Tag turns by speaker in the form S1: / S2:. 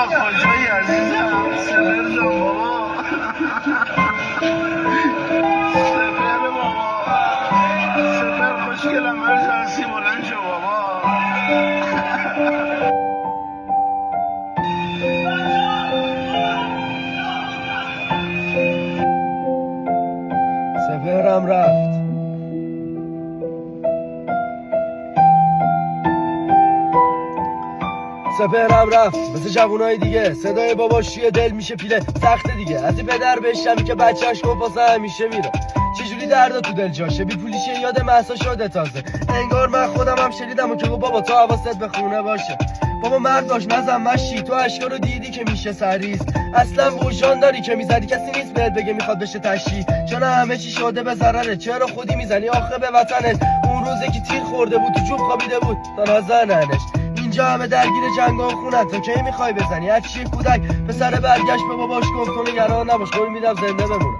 S1: کجایی عزیزم؟ سپر جان بابا. سپر بابا، سپر خوشگلم، مرسی بلند شو بابا.
S2: سپهرم رفت. سپهرم رفت مثل جوونای دیگه، صدای باباش توی دل میشه پیله سخته دیگه. از این پدر بشمی که بچهش گفت واسه همیشه میره، چجوری دردا تو دل جاشه، بی پولیشه یاد محسا شده تازه. انگار من خودم هم شنیدم و که بابا تو حواست به خونه باشه. بابا مرد داشت نزن مشی، تو اشکا رو دیدی که میشه سریز. اصلا بوجان داری که میزدی، کسی نیست بهت بگه میخواد بشه تشی. چون همه چی شده به ضرره، چرا خودی میزنی آخه به وطنت؟ اون روزی که تیر خورده بود تو جوب خوابیده بود تا نزننش. اینجا همه درگیر جنگ و خونت، تا کی میخوای بزنی؟ از چی کودک پسر برگشت به باباش گفت تو نگران نباش، قول میدم زنده بمونه.